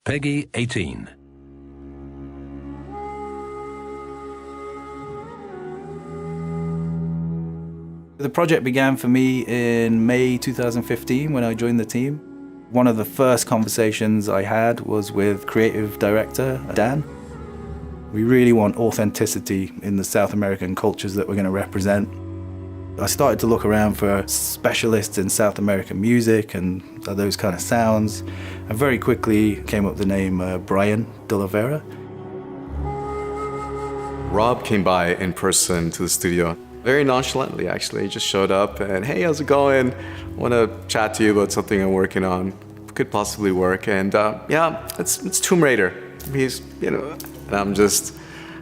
Peggy 18. The project began for me in May 2015 when I joined the team. One of the first conversations I had was with creative director Dan. We really want authenticity in the South American cultures that we're going to represent. I started to look around for specialists in South American music and those kind of sounds, and very quickly came up with the name Brian D'Oliveira. Rob came by in person to the studio. Very nonchalantly, actually. He just showed up and, hey, how's it going? I want to chat to you about something I'm working on. Could possibly work. And yeah, it's Tomb Raider. He's, and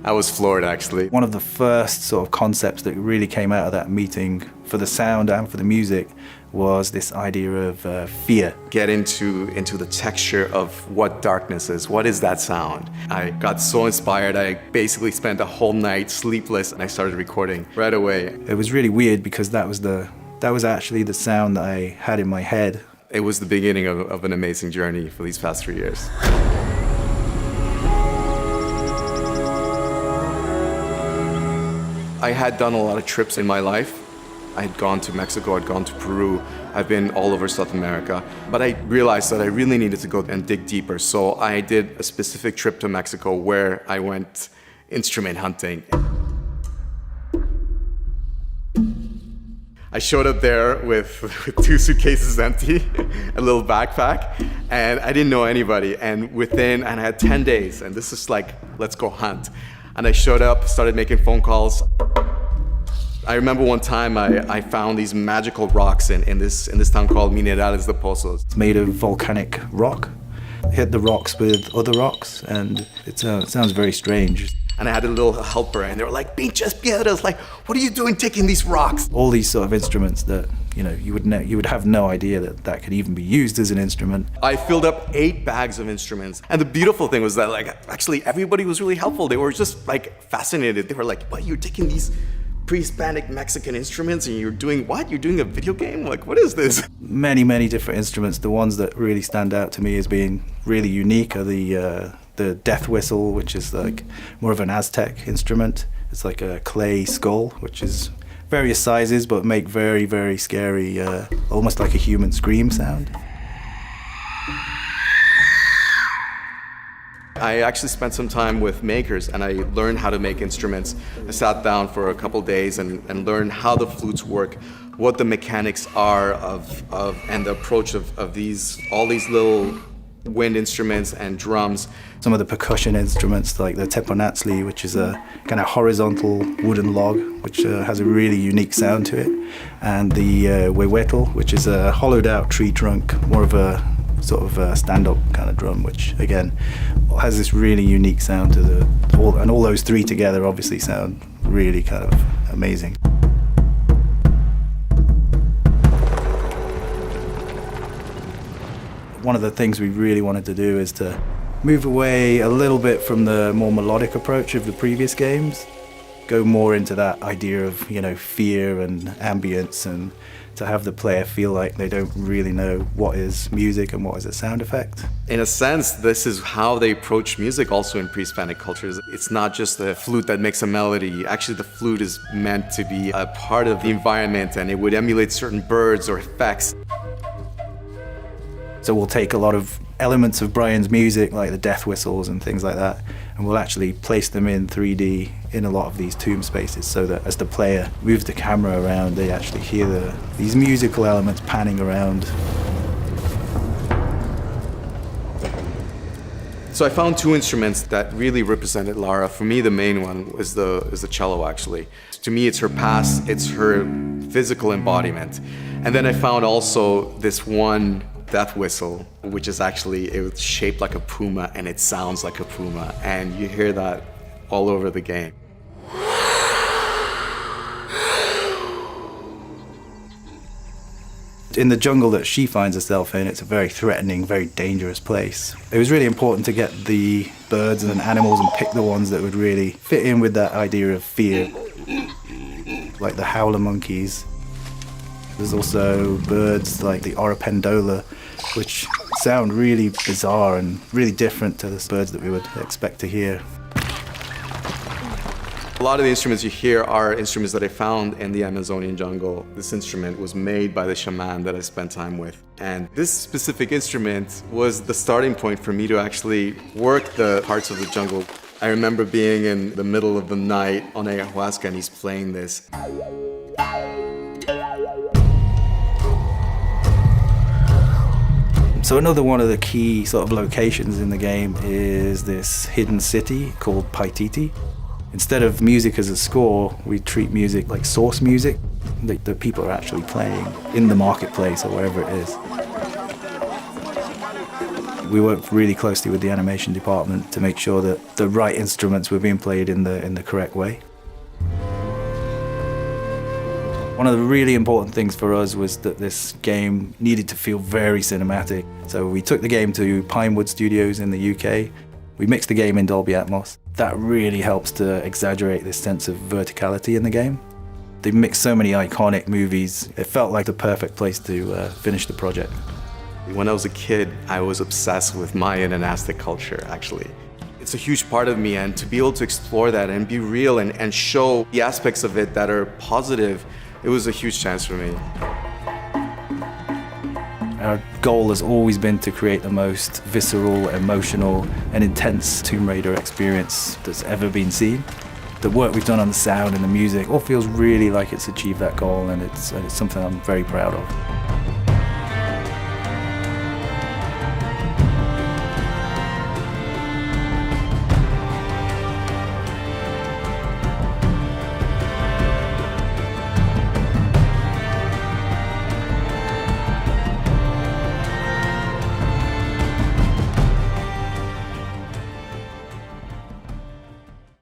I was floored, actually. One of the first sort of concepts that really came out of that meeting for the sound and for the music was this idea of fear. Get into the texture of what darkness is. What is that sound? I got so inspired, I basically spent a whole night sleepless and I started recording right away. It was really weird because that was actually the sound that I had in my head. It was the beginning of an amazing journey for these past 3 years. I had done a lot of trips in my life. I had gone to Mexico, I'd gone to Peru, I've been all over South America. But I realized that I really needed to go and dig deeper. So I did a specific trip to Mexico where I went instrument hunting. I showed up there with 2 suitcases empty, a little backpack, and I didn't know anybody. And I had 10 days, and this is like, let's go hunt. And I showed up, started making phone calls. I remember one time I found these magical rocks in this town called Minerales de Pozos. It's made of volcanic rock. Hit the rocks with other rocks, and it sounds very strange. And I had a little helper, and they were like, "Pinches piedras!" Like, what are you doing taking these rocks? All these sort of instruments that you would have no idea that could even be used as an instrument. I filled up 8 bags of instruments, and the beautiful thing was that actually everybody was really helpful. They were just fascinated. They were like, "What? You're taking these pre-Hispanic Mexican instruments and you're doing what? You're doing a video game? Like, what is this?" Many different instruments. The ones that really stand out to me as being really unique are the death whistle, which is like more of an Aztec instrument. It's like a clay skull, which is various sizes, but make very scary, almost like a human scream sound. I actually spent some time with makers and I learned how to make instruments. I sat down for a couple days and learned how the flutes work, what the mechanics are and the approach of all these little wind instruments and drums. Some of the percussion instruments like the teponatzli, which is a kind of horizontal wooden log, which has a really unique sound to it, and the huehuetl, which is a hollowed out tree trunk, more of a sort of a stand-up kind of drum, which again has this really unique sound to all those 3 together obviously sound really kind of amazing. One of the things we really wanted to do is to move away a little bit from the more melodic approach of the previous games, go more into that idea of, fear and ambience, and to have the player feel like they don't really know what is music and what is a sound effect. In a sense, this is how they approach music also in pre-Hispanic cultures. It's not just the flute that makes a melody. Actually, the flute is meant to be a part of the environment, and it would emulate certain birds or effects. So we'll take a lot of elements of Brian's music, like the death whistles and things like that, and we'll actually place them in 3D in a lot of these tomb spaces, so that as the player moves the camera around, they actually hear these musical elements panning around. So I found 2 instruments that really represented Lara. For me, the main one is the cello, actually. To me, it's her past, it's her physical embodiment. And then I found also this one death whistle, which is it's shaped like a puma and it sounds like a puma, and you hear that all over the game. In the jungle that she finds herself in, it's a very threatening, very dangerous place. It was really important to get the birds and animals and pick the ones that would really fit in with that idea of fear, like the howler monkeys. There's also birds like the oropendola, which sound really bizarre and really different to the birds that we would expect to hear. A lot of the instruments you hear are instruments that I found in the Amazonian jungle. This instrument was made by the shaman that I spent time with. And this specific instrument was the starting point for me to actually work the parts of the jungle. I remember being in the middle of the night on ayahuasca and he's playing this. So another one of the key sort of locations in the game is this hidden city called Paititi. Instead of music as a score, we treat music like source music that people are actually playing in the marketplace or wherever it is. We work really closely with the animation department to make sure that the right instruments were being played in the correct way. One of the really important things for us was that this game needed to feel very cinematic. So we took the game to Pinewood Studios in the UK. We mixed the game in Dolby Atmos. That really helps to exaggerate this sense of verticality in the game. They mixed so many iconic movies. It felt like the perfect place to finish the project. When I was a kid, I was obsessed with Mayan and Aztec culture, actually. It's a huge part of me, and to be able to explore that and be real and show the aspects of it that are positive, it was a huge chance for me. Our goal has always been to create the most visceral, emotional, and intense Tomb Raider experience that's ever been seen. The work we've done on the sound and the music all feels really like it's achieved that goal, and it's something I'm very proud of.